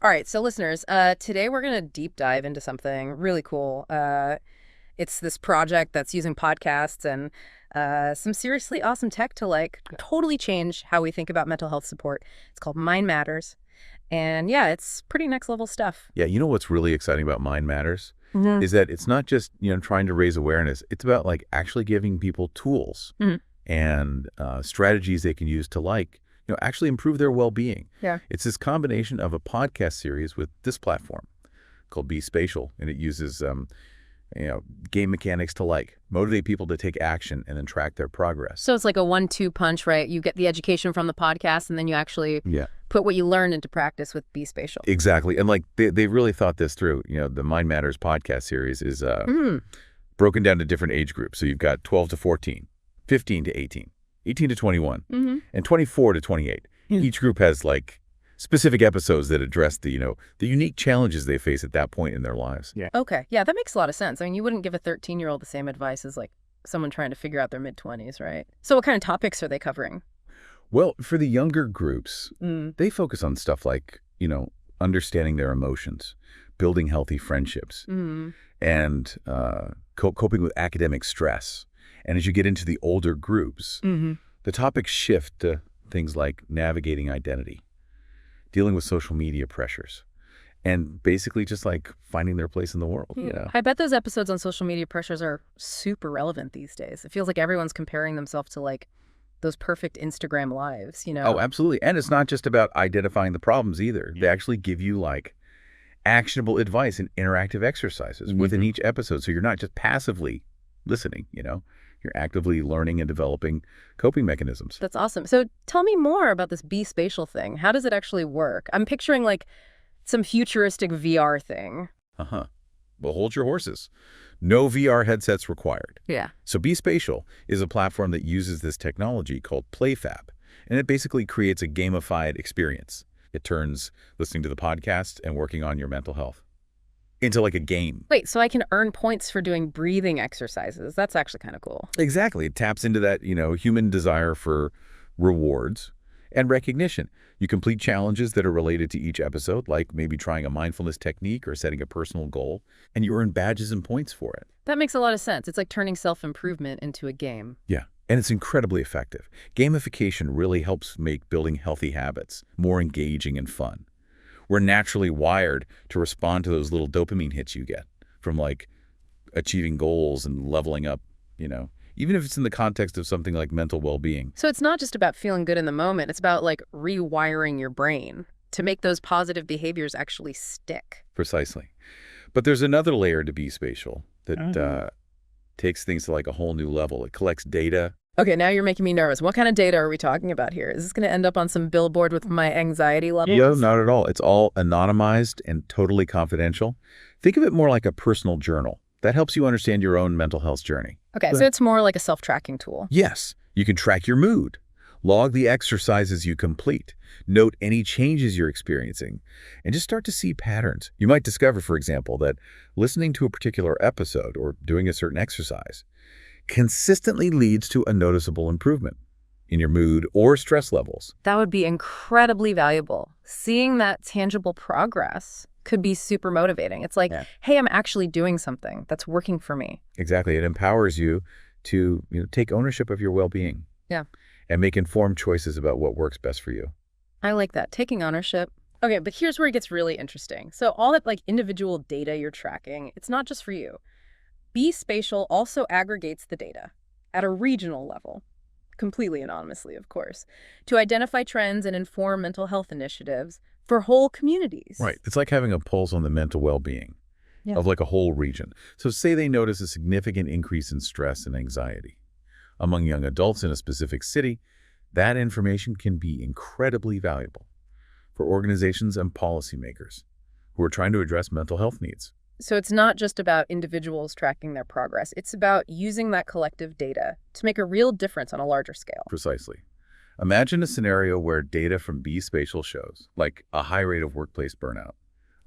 All right, so listeners, today we're going to deep dive into something really cool. It's this project that's using podcasts and some seriously awesome tech to totally change how we think about mental health support. It's called Mind Matters. And yeah, it's pretty next level stuff. Yeah, you know what's really exciting about Mind Matters Mhm. is that it's not just, trying to raise awareness. It's about actually giving people tools Mhm. and strategies they can use to actually improve their well-being. Yeah. It's this combination of a podcast series with this platform called B-Spatial, and it uses game mechanics to motivate people to take action and then track their progress. So it's like a 1-2 punch, right? You get the education from the podcast, and then you actually put what you learn into practice with B-Spatial. Exactly. And they really thought this through. The Mind Matters podcast series is Mhm. broken down to different age groups. So you've got 12 to 14, 15 to 18, 18 to 21, Mhm. and 24 to 28. Each group has specific episodes that address the unique challenges they face at that point in their lives. Yeah. Okay. Yeah, that makes a lot of sense. I mean, you wouldn't give a 13-year-old the same advice as someone trying to figure out their mid-20s, right? So what kind of topics are they covering? Well, for the younger groups, Mm. they focus on stuff understanding their emotions, building healthy friendships, Mm. and coping with academic stress. And as you get into the older groups, Mm-hmm. the topics shift to things like navigating identity, dealing with social media pressures, and basically just finding their place in the world. I bet those episodes on social media pressures are super relevant these days. It feels like everyone's comparing themselves to those perfect Instagram lives, Oh, absolutely. And it's not just about identifying the problems either. They actually give you actionable advice and interactive exercises within each episode. So you're not just passively listening, you're actively learning and developing coping mechanisms. That's awesome. So tell me more about this B-Spatial thing. How does it actually work? I'm picturing some futuristic VR thing. Uh-huh. Well, hold your horses. No VR headsets required. Yeah. So B-Spatial is a platform that uses this technology called PlayFab, and it basically creates a gamified experience. It turns listening to the podcast and working on your mental health into a game. Wait, so I can earn points for doing breathing exercises. That's actually kind of cool. Exactly. It taps into that, human desire for rewards and recognition. You complete challenges that are related to each episode, like maybe trying a mindfulness technique or setting a personal goal, and you earn badges and points for it. That makes a lot of sense. It's like turning self-improvement into a game. Yeah, and it's incredibly effective. Gamification really helps make building healthy habits more engaging and fun. We're naturally wired to respond to those little dopamine hits you get from achieving goals and leveling up, even if it's in the context of something like mental well-being. So it's not just about feeling good in the moment. It's about rewiring your brain to make those positive behaviors actually stick. Precisely. But there's another layer to B-Spatial that takes things to a whole new level. It collects data. Okay, now you're making me nervous. What kind of data are we talking about here? Is this going to end up on some billboard with my anxiety levels? No, not at all. It's all anonymized and totally confidential. Think of it more like a personal journal. That helps you understand your own mental health journey. Okay, so it's more like a self-tracking tool. Yes, you can track your mood, log the exercises you complete, note any changes you're experiencing, and just start to see patterns. You might discover, for example, that listening to a particular episode or doing a certain exercise consistently leads to a noticeable improvement in your mood or stress levels. That would be incredibly valuable. Seeing that tangible progress could be super motivating. It's hey, I'm actually doing something that's working for me. Exactly. It empowers you to take ownership of your well-being. Yeah. And make informed choices about what works best for you. I like that. Taking ownership. Okay, but here's where it gets really interesting. So all that individual data you're tracking, it's not just for you. B-Spatial also aggregates the data at a regional level, completely anonymously, of course, to identify trends and inform mental health initiatives for whole communities. Right. It's like having a pulse on the mental well-being of a whole region. So say they notice a significant increase in stress and anxiety among young adults in a specific city, that information can be incredibly valuable for organizations and policymakers who are trying to address mental health needs. So it's not just about individuals tracking their progress. It's about using that collective data to make a real difference on a larger scale. Precisely. Imagine a scenario where data from B-Spatial shows a high rate of workplace burnout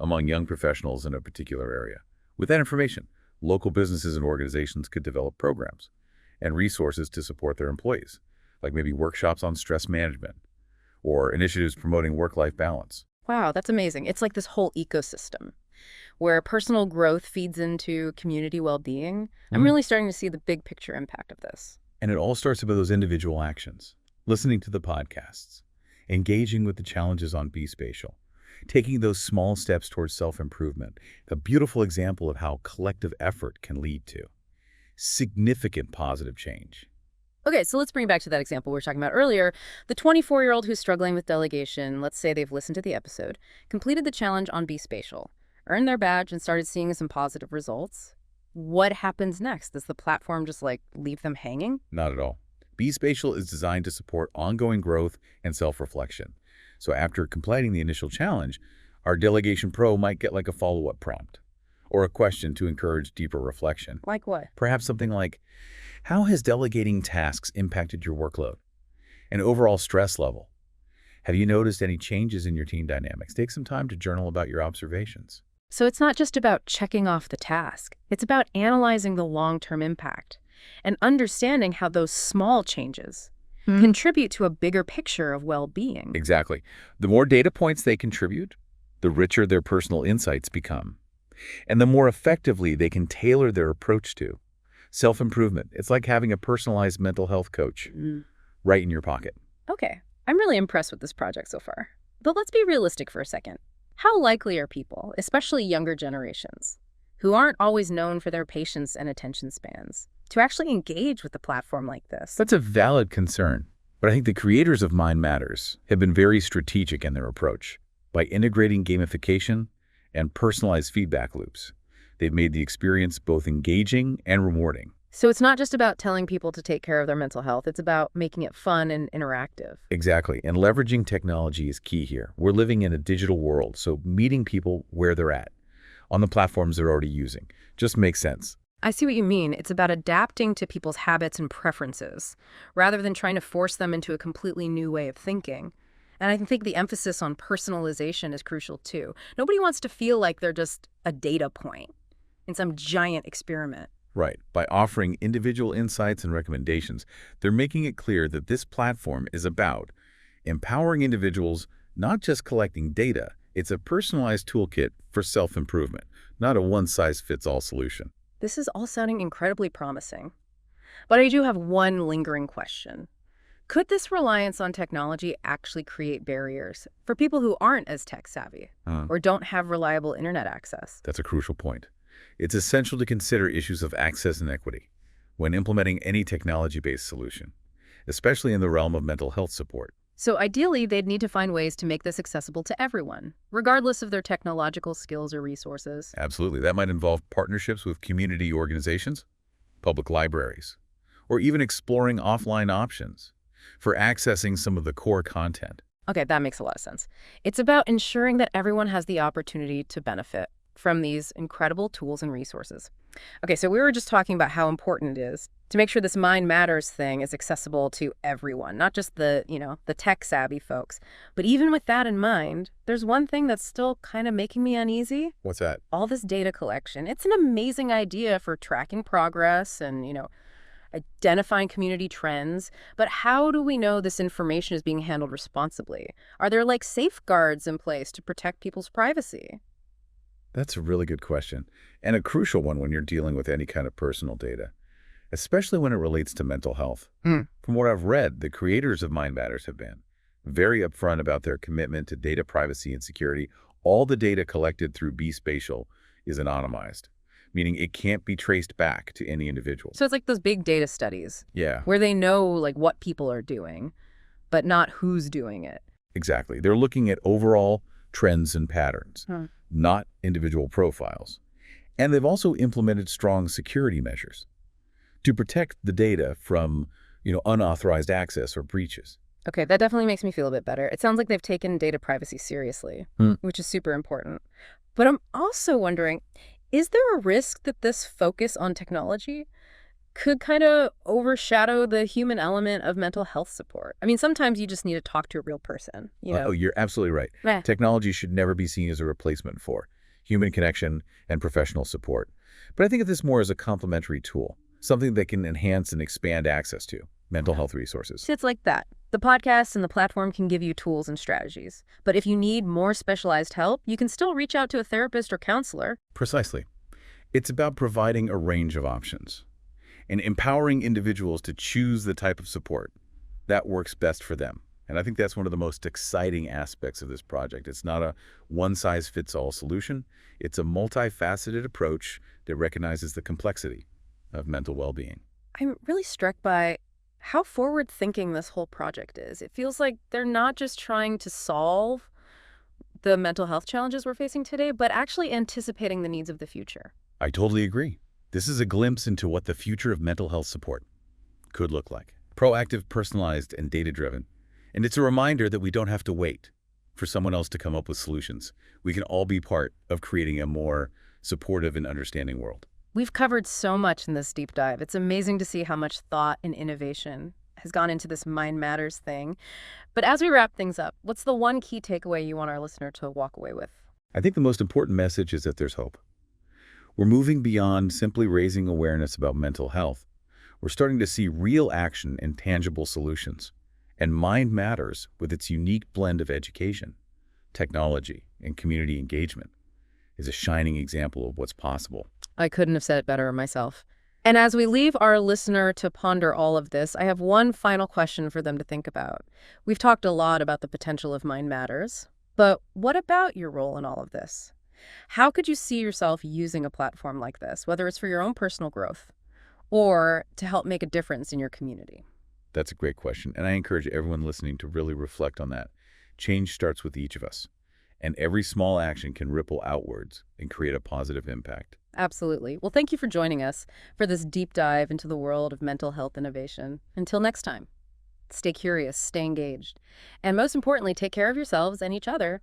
among young professionals in a particular area. With that information, local businesses and organizations could develop programs and resources to support their employees, like maybe workshops on stress management or initiatives promoting work-life balance. Wow, that's amazing. It's like this whole ecosystem where personal growth feeds into community well-being. I'm Mhm. really starting to see the big picture impact of this. And it all starts with those individual actions. Listening to the podcasts, engaging with the challenges on B-Spatial, taking those small steps towards self-improvement. A beautiful example of how collective effort can lead to significant positive change. Okay, so let's bring it back to that example we were talking about earlier. The 24-year-old who's struggling with delegation, let's say they've listened to the episode, completed the challenge on B-Spatial, earned their badge, and started seeing some positive results. What happens next? Does the platform just, like, leave them hanging? Not at all. B-Spatial is designed to support ongoing growth and self-reflection. So after completing the initial challenge, our Delegation Pro might get like a follow-up prompt or a question to encourage deeper reflection. Like what? Perhaps something like, how has delegating tasks impacted your workload and overall stress level? Have you noticed any changes in your team dynamics? Take some time to journal about your observations. So it's not just about checking off the task. It's about analyzing the long-term impact and understanding how those small changes contribute to a bigger picture of well-being. Exactly. The more data points they contribute, the richer their personal insights become, and the more effectively they can tailor their approach to self-improvement. It's like having a personalized mental health coach right in your pocket. Okay, I'm really impressed with this project so far. But let's be realistic for a second. How likely are people, especially younger generations, who aren't always known for their patience and attention spans, to actually engage with a platform like this? That's a valid concern, but I think the creators of Mind Matters have been very strategic in their approach. By integrating gamification and personalized feedback loops, they've made the experience both engaging and rewarding. So it's not just about telling people to take care of their mental health. It's about making it fun and interactive. Exactly, and leveraging technology is key here. We're living in a digital world, so meeting people where they're at, on the platforms they're already using, just makes sense. I see what you mean. It's about adapting to people's habits and preferences, rather than trying to force them into a completely new way of thinking. And I think the emphasis on personalization is crucial too. Nobody wants to feel like they're just a data point in some giant experiment. Right. By offering individual insights and recommendations, they're making it clear that this platform is about empowering individuals, not just collecting data. It's a personalized toolkit for self-improvement, not a one-size-fits-all solution. This is all sounding incredibly promising. But I do have one lingering question. Could this reliance on technology actually create barriers for people who aren't as tech-savvy or don't have reliable internet access? That's a crucial point. It's essential to consider issues of access and equity when implementing any technology-based solution, especially in the realm of mental health support. So ideally, they'd need to find ways to make this accessible to everyone, regardless of their technological skills or resources. Absolutely. That might involve partnerships with community organizations, public libraries, or even exploring offline options for accessing some of the core content. Okay, that makes a lot of sense. It's about ensuring that everyone has the opportunity to benefit from these incredible tools and resources. Okay, so we were just talking about how important it is to make sure this Mind Matters thing is accessible to everyone, not just the tech-savvy folks. But even with that in mind, there's one thing that's still kind of making me uneasy. What's that? All this data collection. It's an amazing idea for tracking progress and, identifying community trends. But how do we know this information is being handled responsibly? Are there, like, safeguards in place to protect people's privacy? That's a really good question, and a crucial one when you're dealing with any kind of personal data, especially when it relates to mental health. From what I've read, the creators of Mind Matters have been very upfront about their commitment to data privacy and security. All the data collected through B-Spatial is anonymized, meaning it can't be traced back to any individual. So it's like those big data studies Yeah, where they know, like, what people are doing, but not who's doing it. exactly. They're looking at overall trends and patterns, not individual profiles. And they've also implemented strong security measures to protect the data from, unauthorized access or breaches. Okay, that definitely makes me feel a bit better. It sounds like they've taken data privacy seriously, which is super important. But I'm also wondering, is there a risk that this focus on technology could kind of overshadow the human element of mental health support? I mean, sometimes you just need to talk to a real person, Oh, you're absolutely right. Meh. Technology should never be seen as a replacement for human connection and professional support. But I think of this more as a complementary tool, something that can enhance and expand access to mental health resources. So it's like that. The podcast and the platform can give you tools and strategies. But if you need more specialized help, you can still reach out to a therapist or counselor. Precisely. It's about providing a range of options and empowering individuals to choose the type of support that works best for them. And I think that's one of the most exciting aspects of this project. It's not a one-size-fits-all solution. It's a multifaceted approach that recognizes the complexity of mental well-being. I'm really struck by how forward-thinking this whole project is. It feels like they're not just trying to solve the mental health challenges we're facing today, but actually anticipating the needs of the future. I totally agree. This is a glimpse into what the future of mental health support could look like. Proactive, personalized, and data-driven. And it's a reminder that we don't have to wait for someone else to come up with solutions. We can all be part of creating a more supportive and understanding world. We've covered so much in this deep dive. It's amazing to see how much thought and innovation has gone into this Mind Matters thing. But as we wrap things up, what's the one key takeaway you want our listener to walk away with? I think the most important message is that there's hope. We're moving beyond simply raising awareness about mental health. We're starting to see real action and tangible solutions. And Mind Matters, with its unique blend of education, technology, and community engagement, is a shining example of what's possible. I couldn't have said it better myself. And as we leave our listener to ponder all of this, I have one final question for them to think about. We've talked a lot about the potential of Mind Matters, but what about your role in all of this? How could you see yourself using a platform like this, whether it's for your own personal growth or to help make a difference in your community? That's a great question, and I encourage everyone listening to really reflect on that. Change starts with each of us, and every small action can ripple outwards and create a positive impact. Absolutely. Well, thank you for joining us for this deep dive into the world of mental health innovation. Until next time, stay curious, stay engaged, and most importantly, take care of yourselves and each other.